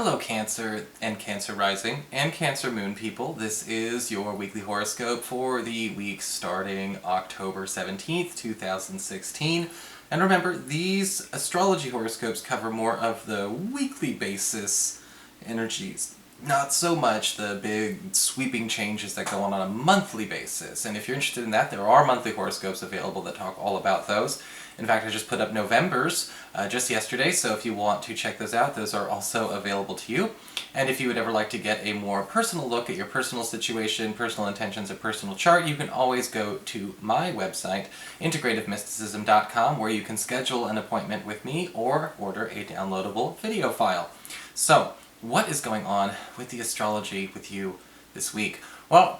Hello Cancer and Cancer Rising and Cancer Moon people. This is your weekly horoscope for the week starting October 17th, 2016. And remember, these astrology horoscopes cover more of the weekly basis energies, not so much the big sweeping changes that go on a monthly basis. And if you're interested in that, there are monthly horoscopes available that talk all about those. In fact, I just put up November's just yesterday, so if you want to check those out, those are also available to you. And if you would ever like to get a more personal look at your personal situation, personal intentions, and personal chart, you can always go to my website, integrativemysticism.com, where you can schedule an appointment with me or order a downloadable video file. So, what is going on with the astrology with you this week? Well,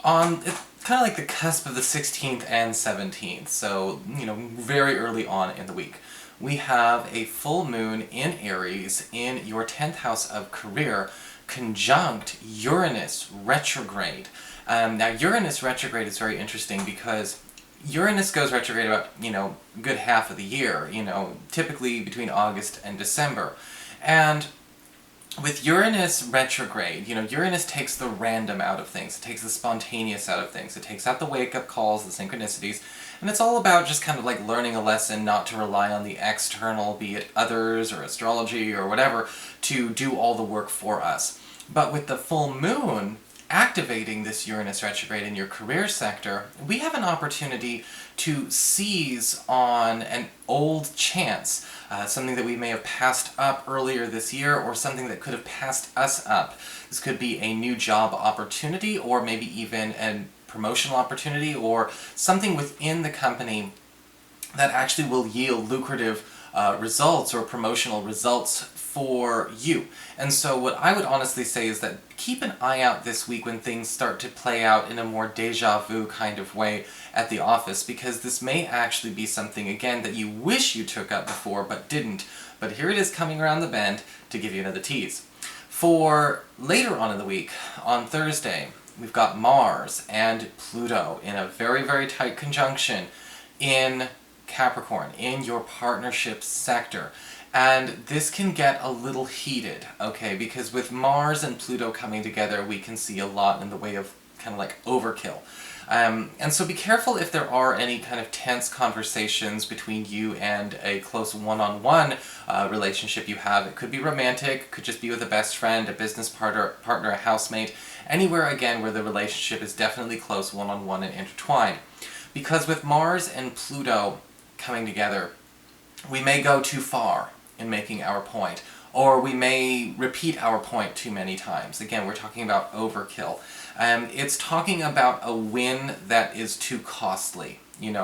it's kind of like the cusp of the 16th and 17th, so, very early on in the week. We have a full moon in Aries in your 10th house of career, conjunct Uranus retrograde. Now, Uranus retrograde is very interesting because Uranus goes retrograde about, a good half of the year, typically between August and December. And with Uranus retrograde, Uranus takes the random out of things, it takes the spontaneous out of things, it takes out the wake-up calls, the synchronicities, and it's all about just kind of like learning a lesson not to rely on the external, be it others or astrology or whatever, to do all the work for us. But with the full moon activating this Uranus retrograde in your career sector, we have an opportunity to seize on an old chance, something that we may have passed up earlier this year, or something that could have passed us up. This could be a new job opportunity, or maybe even a promotional opportunity, or something within the company that actually will yield lucrative results or promotional results for you. And so what I would honestly say is that keep an eye out this week when things start to play out in a more deja vu kind of way at the office, because this may actually be something, again, that you wish you took up before but didn't. But here it is coming around the bend to give you another tease. For later on in the week, on Thursday, we've got Mars and Pluto in a very, very tight conjunction in Capricorn, in your partnership sector. And this can get a little heated, okay, because with Mars and Pluto coming together, we can see a lot in the way of kind of like overkill. And so be careful if there are any kind of tense conversations between you and a close one-on-one relationship you have. It could be romantic, could just be with a best friend, a business partner, a housemate, anywhere, again, where the relationship is definitely close one-on-one and intertwined. Because with Mars and Pluto coming together, we may go too far in making our point, or we may repeat our point too many times. Again, we're talking about overkill. It's talking about a win that is too costly, and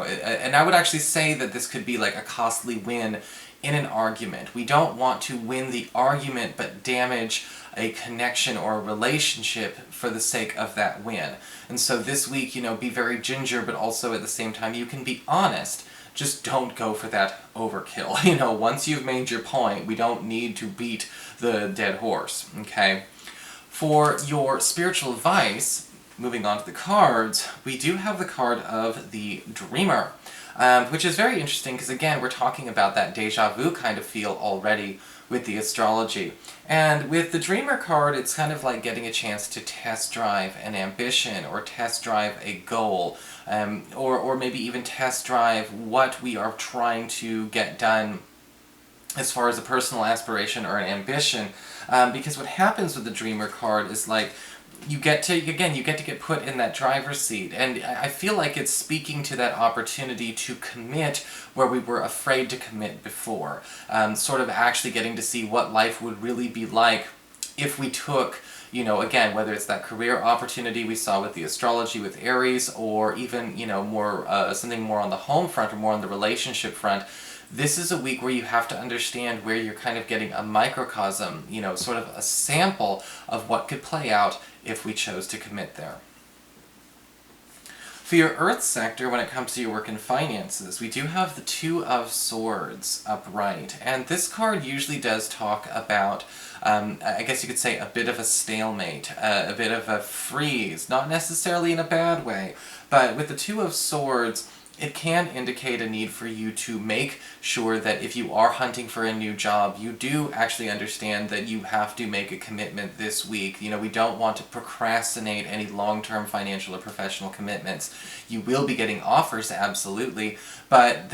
I would actually say that this could be like a costly win in an argument. We don't want to win the argument but damage a connection or a relationship for the sake of that win. And so this week, be very ginger, but also at the same time you can be honest. Just don't go for that overkill. Once you've made your point, we don't need to beat the dead horse, okay? For your spiritual advice, moving on to the cards, we do have the card of the Dreamer, which is very interesting because, again, we're talking about that deja vu kind of feel already with the astrology. And with the Dreamer card, it's kind of like getting a chance to test drive an ambition or test drive a goal, or maybe even test drive what we are trying to get done as far as a personal aspiration or an ambition. Because what happens with the Dreamer card is like, you get to get put in that driver's seat, and I feel like it's speaking to that opportunity to commit where we were afraid to commit before. Sort of actually getting to see what life would really be like if we took, again, whether it's that career opportunity we saw with the astrology with Aries, or even, more something more on the home front or more on the relationship front. This is a week where you have to understand where you're kind of getting a microcosm, sort of a sample of what could play out if we chose to commit there. For your Earth sector, when it comes to your work and finances, we do have the Two of Swords upright, and this card usually does talk about, I guess you could say, a bit of a stalemate, a bit of a freeze, not necessarily in a bad way, but with the Two of Swords, it can indicate a need for you to make sure that if you are hunting for a new job, you do actually understand that you have to make a commitment this week. You know, we don't want to procrastinate any long-term financial or professional commitments. You will be getting offers, absolutely, but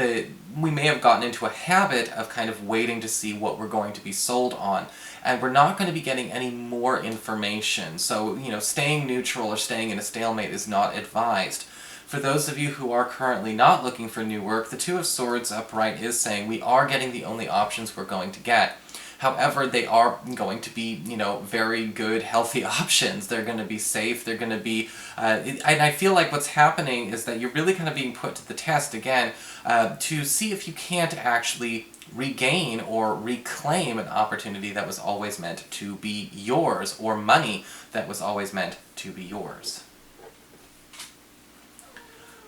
we may have gotten into a habit of kind of waiting to see what we're going to be sold on. And we're not going to be getting any more information. So, you know, staying neutral or staying in a stalemate is not advised. For those of you who are currently not looking for new work, the Two of Swords upright is saying we are getting the only options we're going to get. However, they are going to be, you know, very good, healthy options. They're going to be safe. They're going to be, and I feel like what's happening is that you're really kind of being put to the test again to see if you can't actually regain or reclaim an opportunity that was always meant to be yours, or money that was always meant to be yours.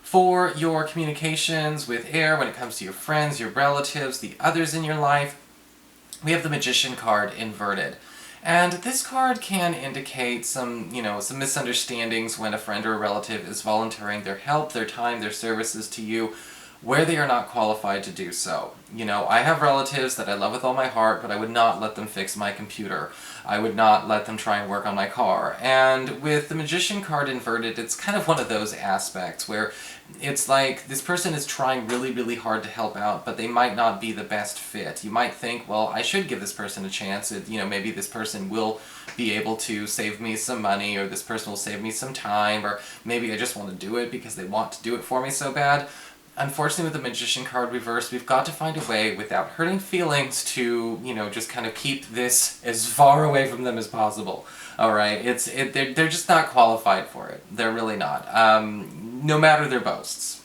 For your communications with air, when it comes to your friends, your relatives, the others in your life, we have the Magician card inverted. And this card can indicate some, you know, some misunderstandings when a friend or a relative is volunteering their help, their time, their services to you, where they are not qualified to do so. You know, I have relatives that I love with all my heart, but I would not let them fix my computer. I would not let them try and work on my car. And with the Magician card inverted, it's kind of one of those aspects where it's like this person is trying really, really hard to help out, but they might not be the best fit. You might think, well, I should give this person a chance. You know, maybe this person will be able to save me some money, or this person will save me some time, or maybe I just want to do it because they want to do it for me so bad. Unfortunately, with the Magician card reversed, we've got to find a way, without hurting feelings, to, you know, just kind of keep this as far away from them as possible. Alright? They're just not qualified for it. They're really not. No matter their boasts.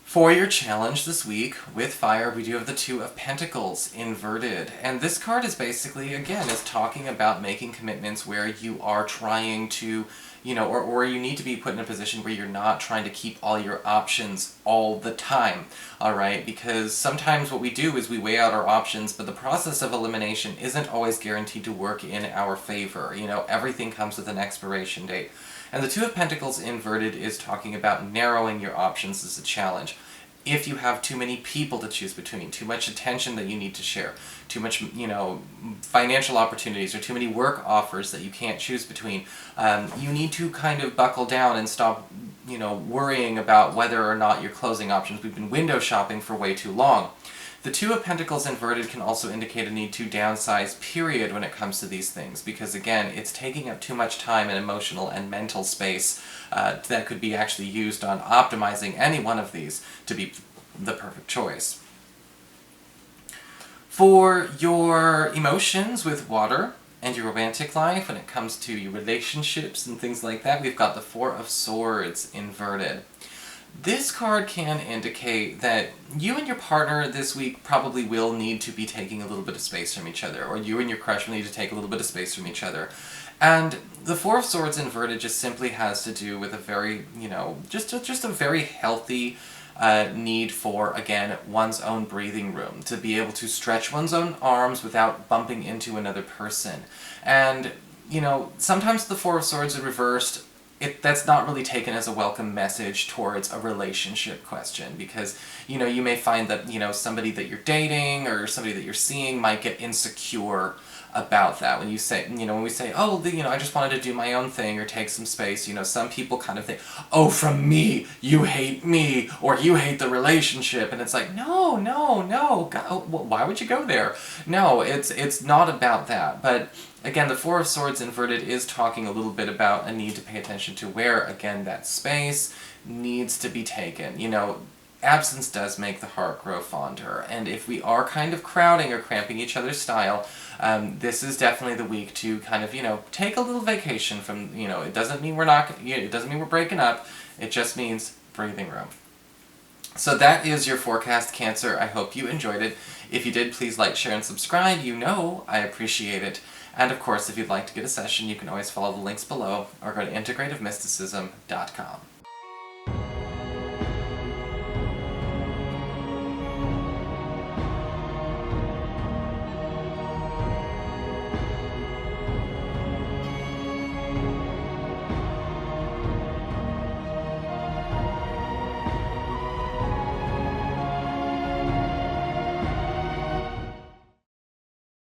For your challenge this week, with fire, we do have the Two of Pentacles inverted. And this card is basically, again, is talking about making commitments where you are trying to, you know, or you need to be put in a position where you're not trying to keep all your options all the time, alright? Because sometimes what we do is we weigh out our options, but the process of elimination isn't always guaranteed to work in our favor. You know, everything comes with an expiration date. And the Two of Pentacles inverted is talking about narrowing your options as a challenge. If you have too many people to choose between, too much attention that you need to share, too much, you know, financial opportunities, or too many work offers that you can't choose between, you need to kind of buckle down and stop, you know, worrying about whether or not you're closing options. We've been window shopping for way too long. The Two of Pentacles inverted can also indicate a need to downsize, period, when it comes to these things, because again, it's taking up too much time and emotional and mental space that could be actually used on optimizing any one of these to be the perfect choice. For your emotions with water and your romantic life, when it comes to your relationships and things like that, we've got the Four of Swords inverted. This card can indicate that you and your partner this week probably will need to be taking a little bit of space from each other, or you and your crush will need to take a little bit of space from each other. And the Four of Swords inverted just simply has to do with a very, you know, just a very healthy need for, again, one's own breathing room, to be able to stretch one's own arms without bumping into another person. And, you know, sometimes the Four of Swords are reversed. That's not really taken as a welcome message towards a relationship question, because, you know, you may find that, you know, somebody that you're dating or somebody that you're seeing might get insecure about that. When you say, you know, when we say, oh, you know, I just wanted to do my own thing or take some space, you know, some people kind of think, oh, from me, you hate me, or you hate the relationship, and it's like, no, God, why would you go there? No, it's not about that, but again, the Four of Swords inverted is talking a little bit about a need to pay attention to where, again, that space needs to be taken. You know, absence does make the heart grow fonder, and if we are kind of crowding or cramping each other's style, this is definitely the week to kind of, you know, take a little vacation from, you know, it doesn't mean it doesn't mean we're breaking up, it just means breathing room. So that is your forecast, Cancer. I hope you enjoyed it. If you did, please like, share, and subscribe. You know I appreciate it. And of course, if you'd like to get a session, you can always follow the links below or go to integrativemysticism.com.